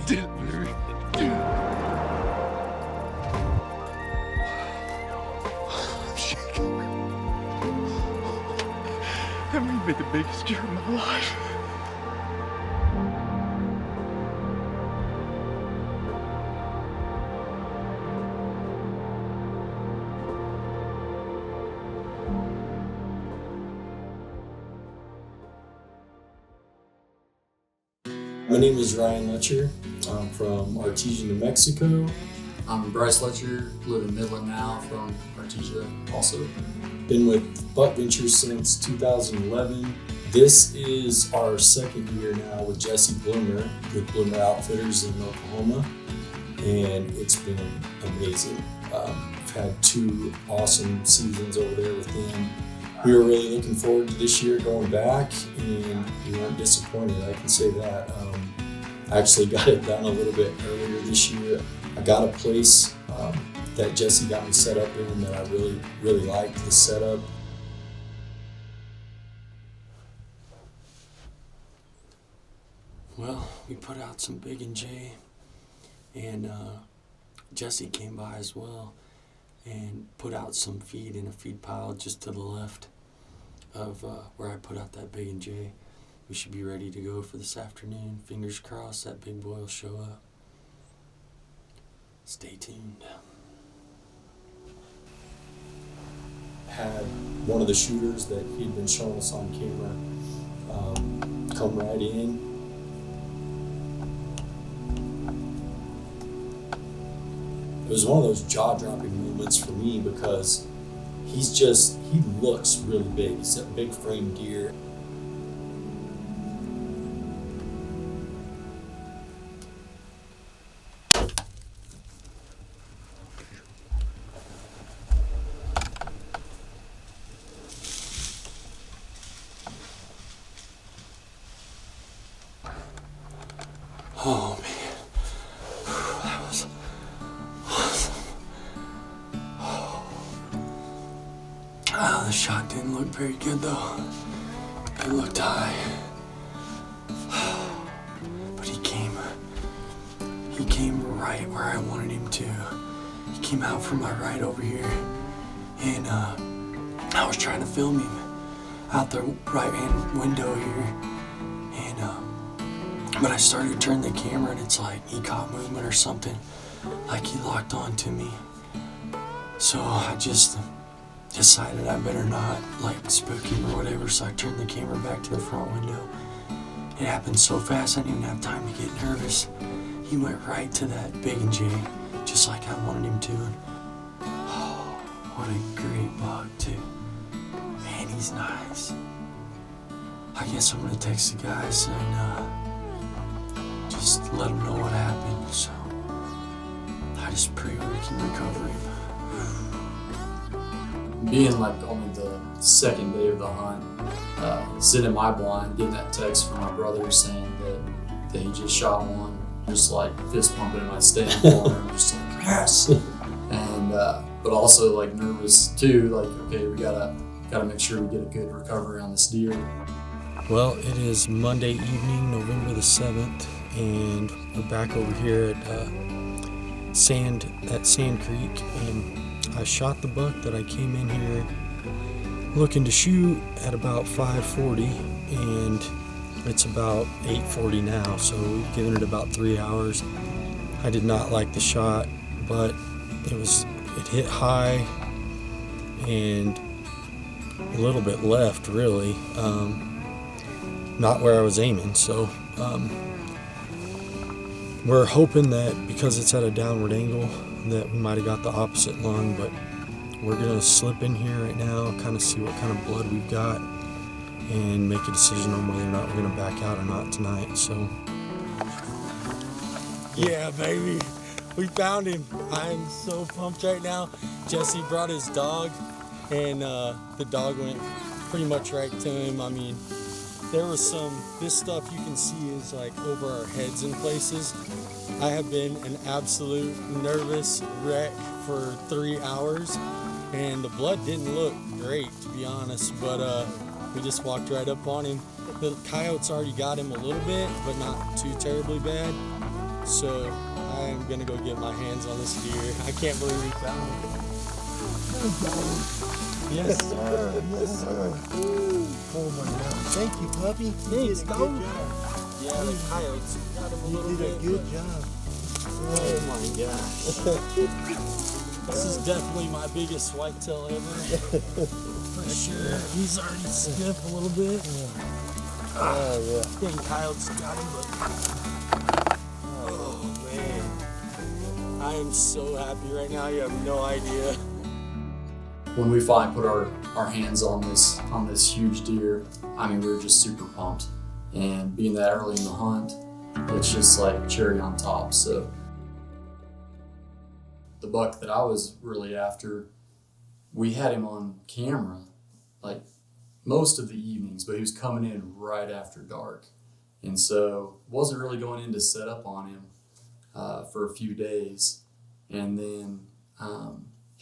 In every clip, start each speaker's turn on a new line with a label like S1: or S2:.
S1: I'm shaking. That may be the biggest year of my life.
S2: My name is Ryan Letcher. I'm from Artesia, New Mexico.
S3: I'm Bryce Letcher, live in Midland now, from Artesia also.
S2: Been with Buck Ventures since 2011. This is our second year now with Jesse Bloomer with Bloomer Outfitters in Oklahoma, and it's been amazing. We've had 2 awesome seasons over there with him. We were really looking forward to this year going back, and we weren't disappointed, I can say that. I actually got it done a little bit earlier this year. I got a place that Jesse got me set up in that I really liked the setup.
S3: Well, we put out some Big and J, and Jesse came by as well and put out some feed in a feed pile just to the left of where I put out that Big and J. We should be ready to go for this afternoon. Fingers crossed that big boy will show up. Stay tuned.
S2: Had one of the shooters that he'd been showing us on camera come right in. It was one of those jaw-dropping moments for me because he looks really big. He's a big frame deer.
S3: Oh man, that was awesome. The shot didn't look very good though. It looked high. But he came right where I wanted him to. He came out from my right over here, and I was trying to film him out the right-hand window here, and but I started to turn the camera, and it's like he caught movement or something, like he locked on to me. So I just decided I better not spook him or whatever, so I turned the camera back to the front window. It happened so fast I didn't even have time to get nervous. He went right to that Big and J, just like I wanted him to. And, oh, what a great buck too. Man, he's nice. I guess I'm gonna text the guys and just let them know what happened. So I just pray we can recover him.
S4: Being only the second day of the hunt, sitting in my blind, getting that text from my brother saying that he just shot one, just fist pumping in my stand corner, I'm just like, yes! And but also nervous too, okay, we gotta make sure we get a good recovery on this deer.
S3: Well, it is Monday evening, November the 7th, and we're back over here at Sand Creek, and I shot the buck that I came in here looking to shoot at about 5:40, and it's about 8:40 now, so we've given it about 3 hours. I did not like the shot, but it hit high and a little bit left, really, not where I was aiming. So we're hoping that because it's at a downward angle that we might have got the opposite lung, but we're gonna slip in here right now, kind of see what kind of blood we've got, and make a decision on whether or not we're gonna back out or not tonight. So yeah, baby, we found him. I'm so pumped right now. Jesse brought his dog, and the dog went pretty much right to him. I mean, there was this stuff you can see is over our heads in places. I have been an absolute nervous wreck for 3 hours, and the blood didn't look great, to be honest, but we just walked right up on him. The coyotes already got him a little bit, but not too terribly bad. So I'm gonna go get my hands on this deer. I can't believe we found it. Yes, sir. Yes, sir.
S5: Oh my God. Thank you, puppy.
S3: Thanks,
S5: You did a
S3: dog.
S5: good job.
S3: Yeah, the coyotes got him a
S5: You
S3: little
S5: did a
S3: bit.
S5: good job.
S3: Oh my gosh. This is definitely my biggest whitetail ever. For sure. He's already stiff a little bit.
S5: Oh,
S3: Dang, coyotes got him, but oh man. I am so happy right now, you have no idea.
S4: When we finally put our hands on this huge deer, I mean, we were just super pumped. And being that early in the hunt, it's just like cherry on top. So the buck that I was really after, we had him on camera like most of the evenings, but he was coming in right after dark. And so wasn't really going in to set up on him for a few days. And then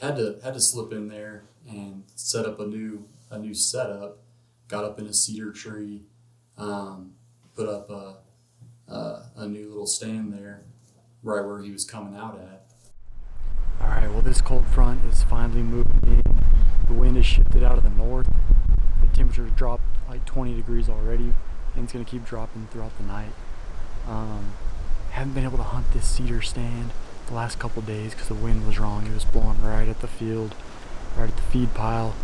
S4: had to slip in there and set up a new setup. Got up in a cedar tree, put up a new little stand there, right where he was coming out at.
S6: All right, well, this cold front is finally moving in. The wind has shifted out of the north. The temperature's dropped like 20 degrees already, and it's gonna keep dropping throughout the night. Haven't been able to hunt this cedar stand the last couple days because the wind was wrong. It was blowing right at the field, right at the feed pile.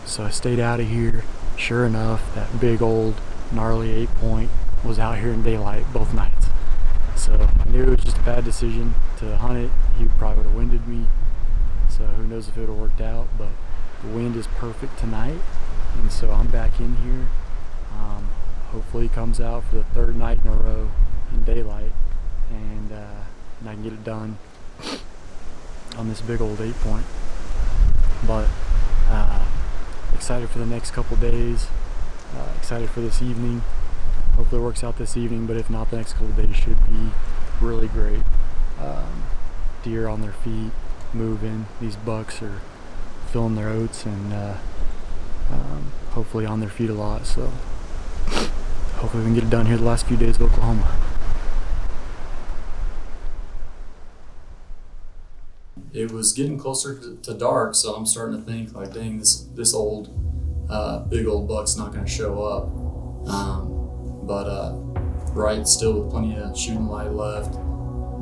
S6: So I stayed out of here. Sure enough, that big old gnarly 8-point was out here in daylight both nights. So I knew it was just a bad decision to hunt it. He probably would have winded me. So who knows if it would have worked out, but the wind is perfect tonight. And so I'm back in here. Hopefully he comes out for the third night in a row in daylight, and I can get it done on this big old 8-point. But excited for the next couple days, excited for this evening. Hopefully it works out this evening, but if not, the next couple days should be really great. Deer on their feet, moving. These bucks are filling their oats and hopefully on their feet a lot. So hopefully we can get it done here the last few days of Oklahoma.
S4: It was getting closer to dark, so I'm starting to think like, dang, this old big old buck's not going to show up. But right, still with plenty of shooting light left,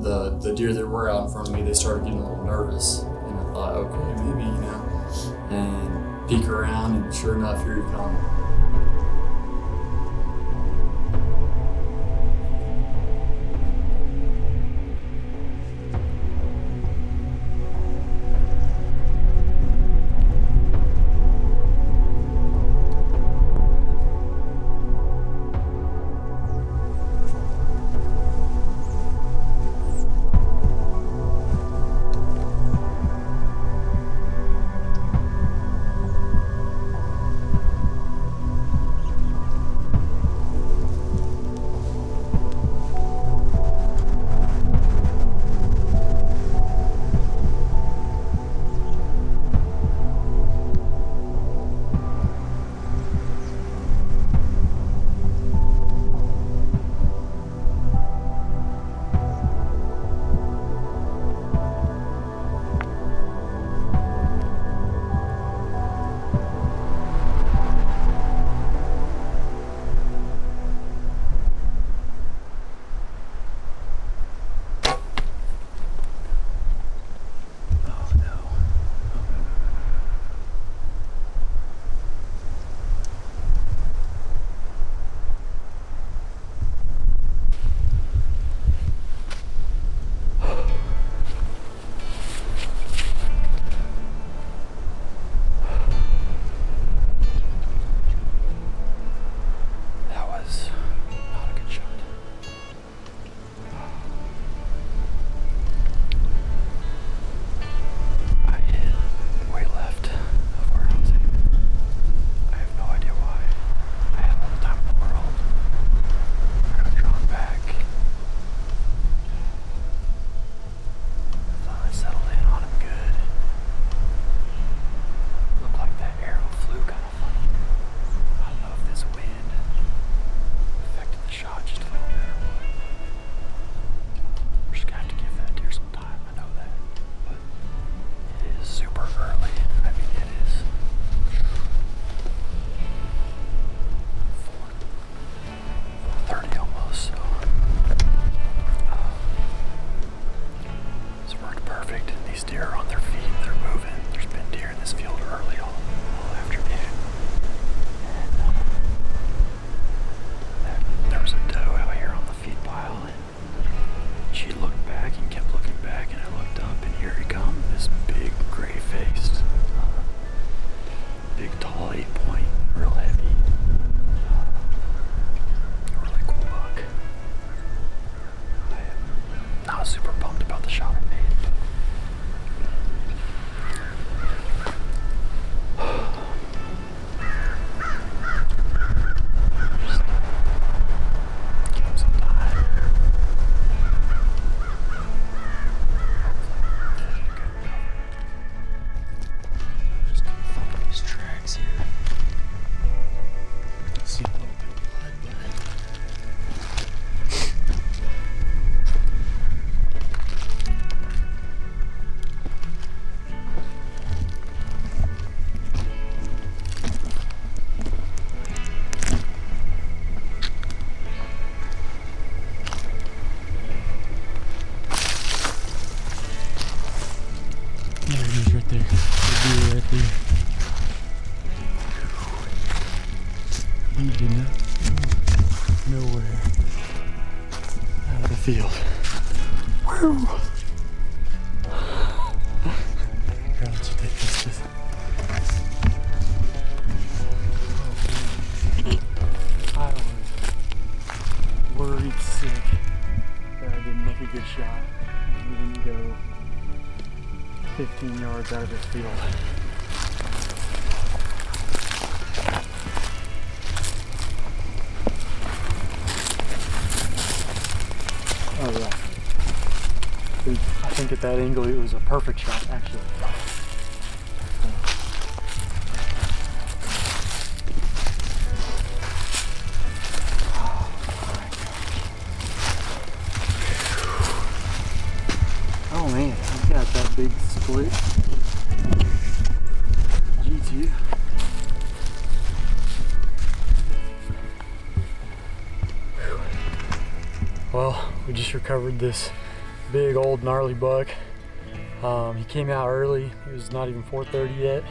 S4: the deer that were out in front of me, they started getting a little nervous, and I thought, okay, maybe, and peek around, and sure enough, here he comes.
S6: field. Woo! Here, I'll just take this. I was worried sick that I didn't make a good shot. We didn't go 15 yards out of this field. Oh yeah. I think at that angle it was a perfect shot actually. Oh man, he's got that big split G2. Well, we just recovered this big old gnarly buck. He came out early. It was not even 4:30 yet.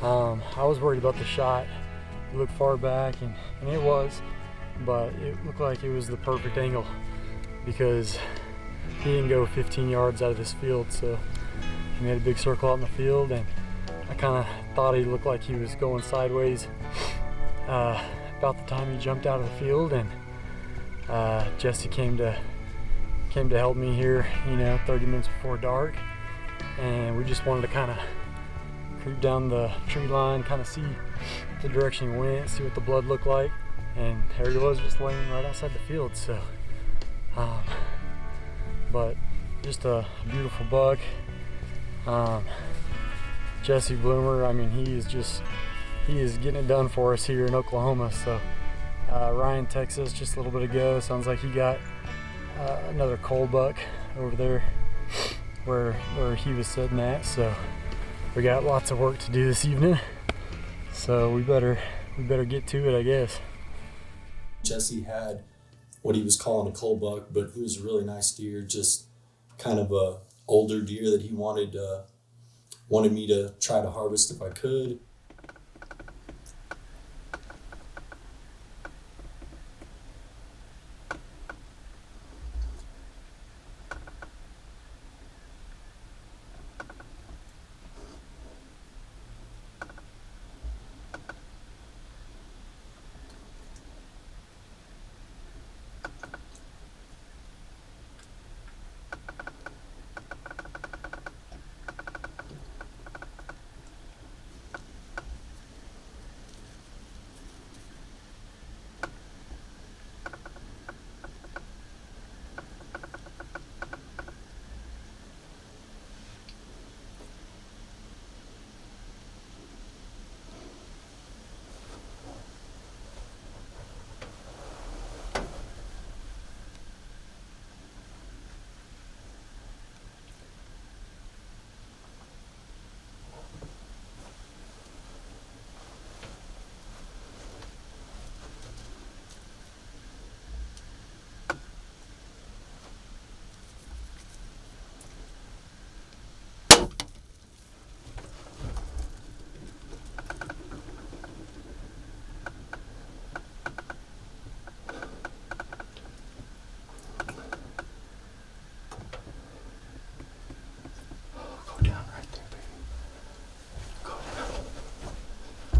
S6: I was worried about the shot. It looked far back, and it was, but it looked like it was the perfect angle because he didn't go 15 yards out of this field, so he made a big circle out in the field, and I kind of thought he looked like he was going sideways about the time he jumped out of the field, and Jesse came to help me here, 30 minutes before dark, and we just wanted to kind of creep down the tree line, kind of see the direction he went, see what the blood looked like, and there he was just laying right outside the field. So but just a beautiful buck. Jesse Bloomer, I mean, he is getting it done for us here in Oklahoma. So Ryan texted us just a little bit ago. Sounds like he got another coal buck over there where he was sitting at. So we got lots of work to do this evening. So we better get to it, I guess.
S2: Jesse had what he was calling a coal buck, but he was a really nice deer, just kind of a older deer that he wanted me to try to harvest if I could.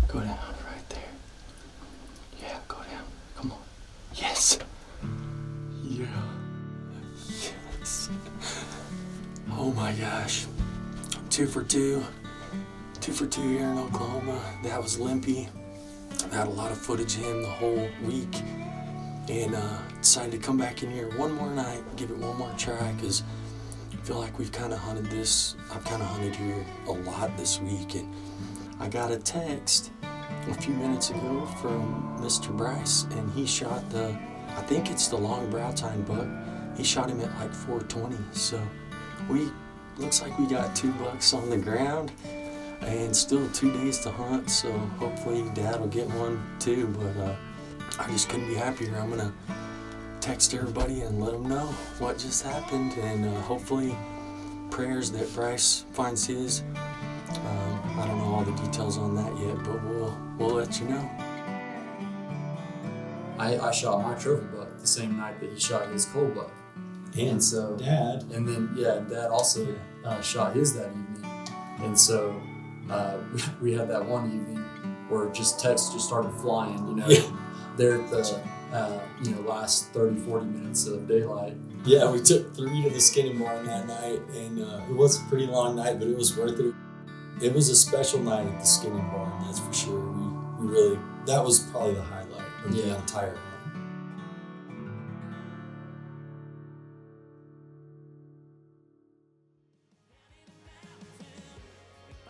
S2: Go down right there. Yeah, go down. Come on. Yes. Yeah. Yes. Oh my gosh. 2 for 2. 2 for 2 here in Oklahoma. That was limpy. I've had a lot of footage of him the whole week, and decided to come back in here one more night, give it one more try, because I feel like we've kind of hunted this. I've kind of hunted here a lot this week, and I got a text a few minutes ago from Mr. Bryce, and he shot I think it's the long brow tine buck. He shot him at like 420. So looks like we got 2 bucks on the ground, and still 2 days to hunt. So hopefully Dad will get one too. But I just couldn't be happier. I'm gonna text everybody and let them know what just happened, and hopefully prayers that Bryce finds his. I don't know all the details on that yet, but we'll let you know.
S4: I shot my trophy buck the same night that he shot his coal buck.
S2: And
S4: so
S2: Dad.
S4: and then Dad also shot his that evening, and so we had that one evening where just texts just started flying. There at the last 30-40 minutes of daylight.
S2: Yeah, we took 3 to the skinning barn that night, and it was a pretty long night, but it was worth it. It was a special night at the skinning barn, that's for sure. We really, that was probably the highlight of the entire hunt.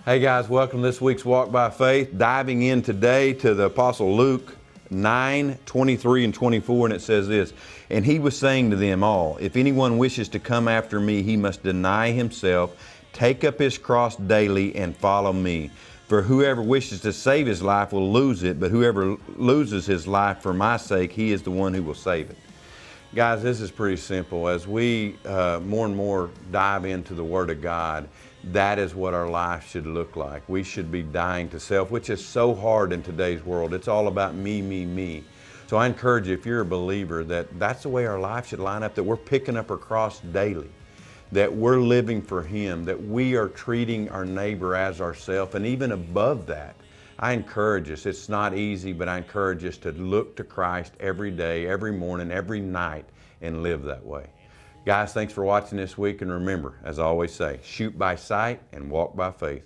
S7: Hey guys, welcome to this week's Walk by Faith. Diving in today to the Apostle Luke 9:23 and 24, and it says this, "And he was saying to them all, if anyone wishes to come after me, he must deny himself, take up his cross daily, and follow me. For whoever wishes to save his life will lose it, but whoever loses his life for my sake, he is the one who will save it." Guys, this is pretty simple. As we more and more dive into the Word of God, that is what our life should look like. We should be dying to self, which is so hard in today's world. It's all about me, me, me. So I encourage you, if you're a believer, that's the way our life should line up, that we're picking up our cross daily, that we're living for Him, that we are treating our neighbor as ourselves, and even above that. I encourage us, it's not easy, but I encourage us to look to Christ every day, every morning, every night, and live that way. Guys, thanks for watching this week, and remember, as I always say, shoot by sight and walk by faith.